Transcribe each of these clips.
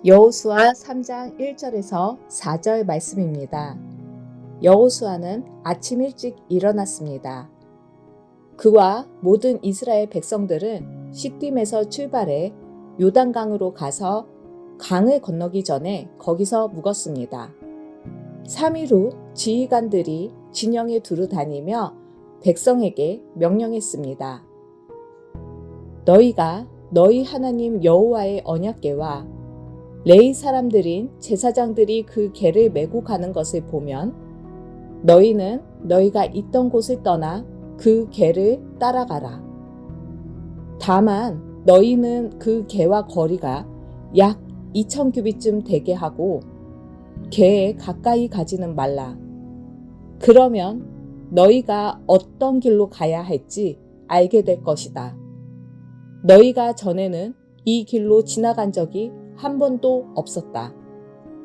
여호수아 3장 1절에서 4절 말씀입니다. 여호수아는 아침 일찍 일어났습니다. 그와 모든 이스라엘 백성들은 시딤에서 출발해 요단강으로 가서 강을 건너기 전에 거기서 묵었습니다. 3일 후 지휘관들이 진영에 두루 다니며 백성에게 명령했습니다. 너희가 너희 하나님 여호와의 언약궤와 레위 사람들인 제사장들이 그 궤를 메고 가는 것을 보면 너희는 너희가 있던 곳을 떠나 그 궤를 따라가라. 다만 너희는 그 궤와 거리가 약 2,000규빗쯤 되게 하고 궤에 가까이 가지는 말라. 그러면 너희가 어떤 길로 가야 할지 알게 될 것이다. 너희가 전에는 이 길로 지나간 적이 한 번도 없었다.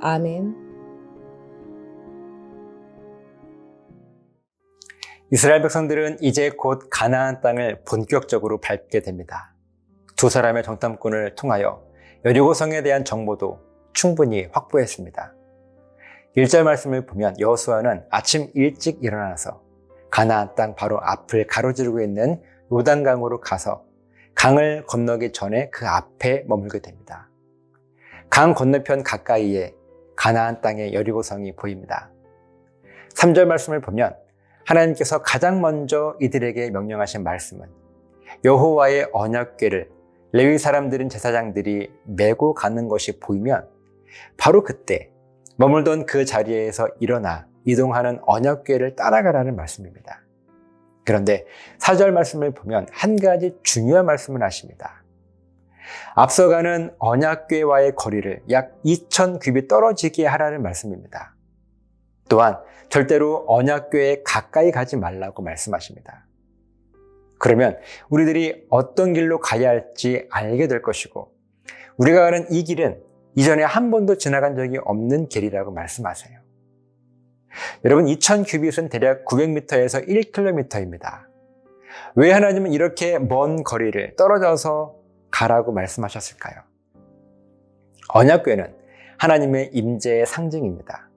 아멘. 이스라엘 백성들은 이제 곧 가나안 땅을 본격적으로 밟게 됩니다. 두 사람의 정탐꾼을 통하여 여리고성에 대한 정보도 충분히 확보했습니다. 1절 말씀을 보면 여호수아는 아침 일찍 일어나서 가나안 땅 바로 앞을 가로지르고 있는 요단강으로 가서 강을 건너기 전에 그 앞에 머물게 됩니다. 강 건너편 가까이에 가나안 땅의 여리고성이 보입니다. 3절 말씀을 보면 하나님께서 가장 먼저 이들에게 명령하신 말씀은 여호와의 언약궤를 레위 사람들인 제사장들이 메고 가는 것이 보이면 바로 그때 머물던 그 자리에서 일어나 이동하는 언약궤를 따라가라는 말씀입니다. 그런데 4절 말씀을 보면 한 가지 중요한 말씀을 하십니다. 앞서가는 언약궤와의 거리를 약 2,000규빗 떨어지게 하라는 말씀입니다. 또한 절대로 언약궤에 가까이 가지 말라고 말씀하십니다. 그러면 우리들이 어떤 길로 가야 할지 알게 될 것이고 우리가 가는 이 길은 이전에 한 번도 지나간 적이 없는 길이라고 말씀하세요. 여러분 2,000규빗은 대략 900m에서 1km입니다. 왜 하나님은 이렇게 먼 거리를 떨어져서 가라고 말씀하셨을까요? 언약궤는 하나님의 임재의 상징입니다.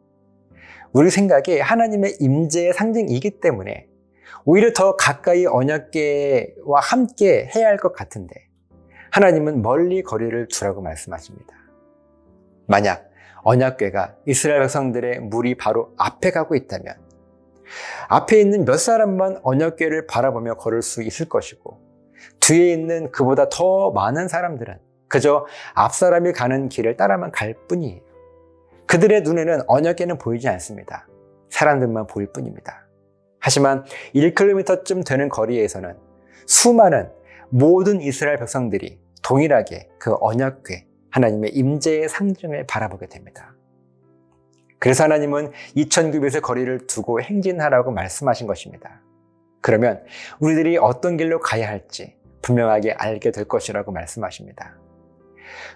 우리 생각에 하나님의 임재의 상징이기 때문에 오히려 더 가까이 언약궤와 함께 해야 할 것 같은데 하나님은 멀리 거리를 두라고 말씀하십니다. 만약 언약궤가 이스라엘 백성들의 물이 바로 앞에 가고 있다면 앞에 있는 몇 사람만 언약궤를 바라보며 걸을 수 있을 것이고 뒤에 있는 그보다 더 많은 사람들은 그저 앞 사람이 가는 길을 따라만 갈 뿐이에요. 그들의 눈에는 언약궤는 보이지 않습니다. 사람들만 보일 뿐입니다. 하지만 1km쯤 되는 거리에서는 수많은 모든 이스라엘 백성들이 동일하게 그 언약궤, 하나님의 임재의 상징을 바라보게 됩니다. 그래서 하나님은 2,000규빗의 거리를 두고 행진하라고 말씀하신 것입니다. 그러면 우리들이 어떤 길로 가야 할지 분명하게 알게 될 것이라고 말씀하십니다.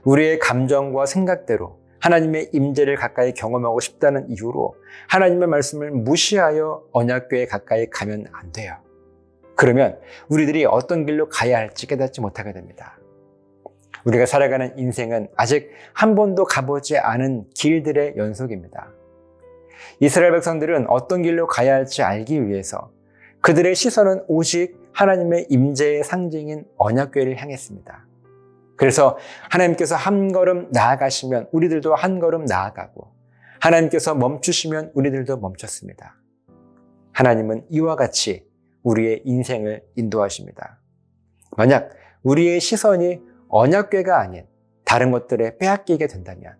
우리의 감정과 생각대로 하나님의 임재를 가까이 경험하고 싶다는 이유로 하나님의 말씀을 무시하여 언약궤에 가까이 가면 안 돼요. 그러면 우리들이 어떤 길로 가야 할지 깨닫지 못하게 됩니다. 우리가 살아가는 인생은 아직 한 번도 가보지 않은 길들의 연속입니다. 이스라엘 백성들은 어떤 길로 가야 할지 알기 위해서 그들의 시선은 오직 하나님의 임재의 상징인 언약궤를 향했습니다. 그래서 하나님께서 한 걸음 나아가시면 우리들도 한 걸음 나아가고 하나님께서 멈추시면 우리들도 멈췄습니다. 하나님은 이와 같이 우리의 인생을 인도하십니다. 만약 우리의 시선이 언약궤가 아닌 다른 것들에 빼앗기게 된다면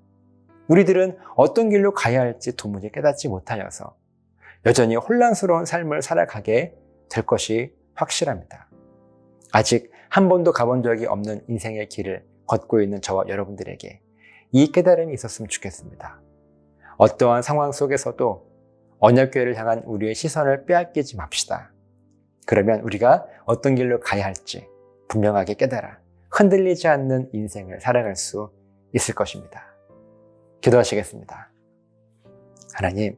우리들은 어떤 길로 가야 할지 도무지 깨닫지 못하여서 여전히 혼란스러운 삶을 살아가게 될 것이 확실합니다. 아직 한 번도 가본 적이 없는 인생의 길을 걷고 있는 저와 여러분들에게 이 깨달음이 있었으면 좋겠습니다. 어떠한 상황 속에서도 언약궤를 향한 우리의 시선을 빼앗기지 맙시다. 그러면 우리가 어떤 길로 가야 할지 분명하게 깨달아 흔들리지 않는 인생을 살아갈 수 있을 것입니다. 기도하시겠습니다. 하나님,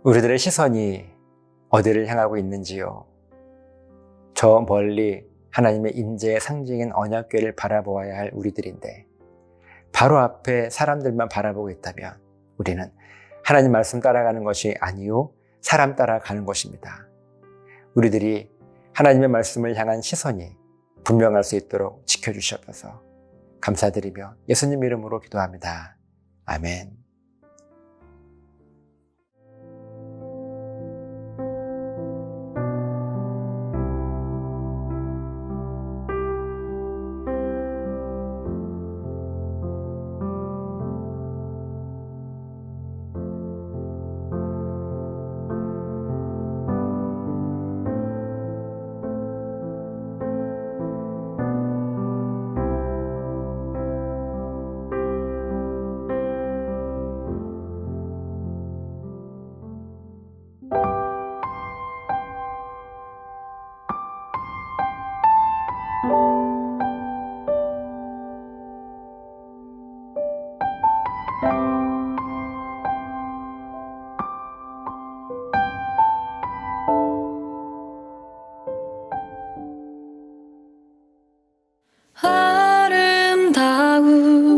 우리들의 시선이 어디를 향하고 있는지요? 저 멀리 하나님의 임재의 상징인 언약궤를 바라보아야 할 우리들인데 바로 앞에 사람들만 바라보고 있다면 우리는 하나님 말씀 따라가는 것이 아니요 사람 따라가는 것입니다. 우리들이 하나님의 말씀을 향한 시선이 분명할 수 있도록 지켜주시옵소서. 감사드리며 예수님 이름으로 기도합니다. 아멘.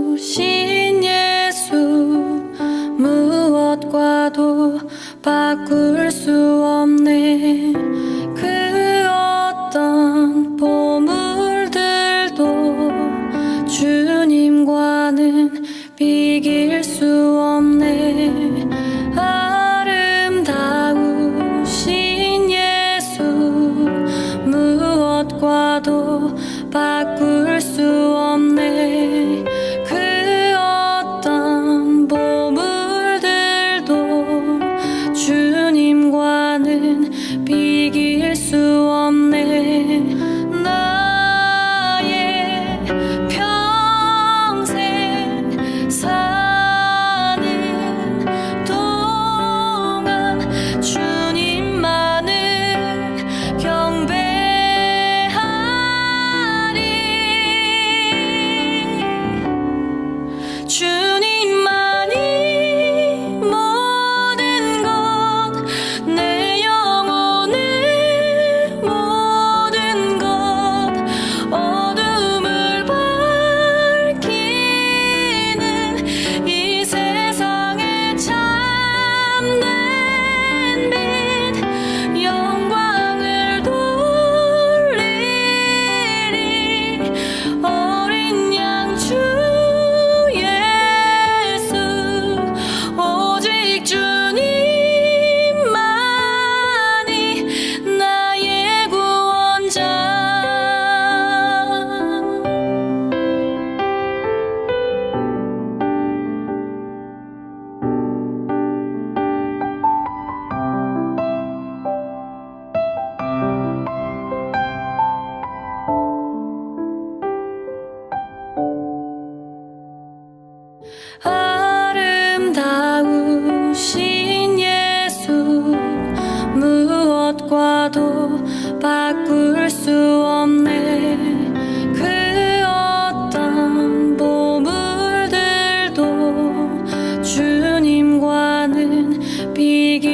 아름다우신 예수 무엇과도 바꿀 수 없네. 그 어떤 보물들도 주님과는 비길 수 없네. 아름다우신 예수 무엇과도 바꿀 수 없네. 그 어떤 보물들도 주님과는 비길 수 없네. 나의 평생 사는 동안 주님만을 주님만이 모든 것, 내 영혼의 모든 것, 어둠을 밝히는 이 세상에 참된 빛, 영광을 돌리리. 어린 양 주 오직 주님만이 나의 구원자. 아름다우신 예수 무엇과도 바꿀 수 없네. 그 어떤 보물들도 주님과는 비길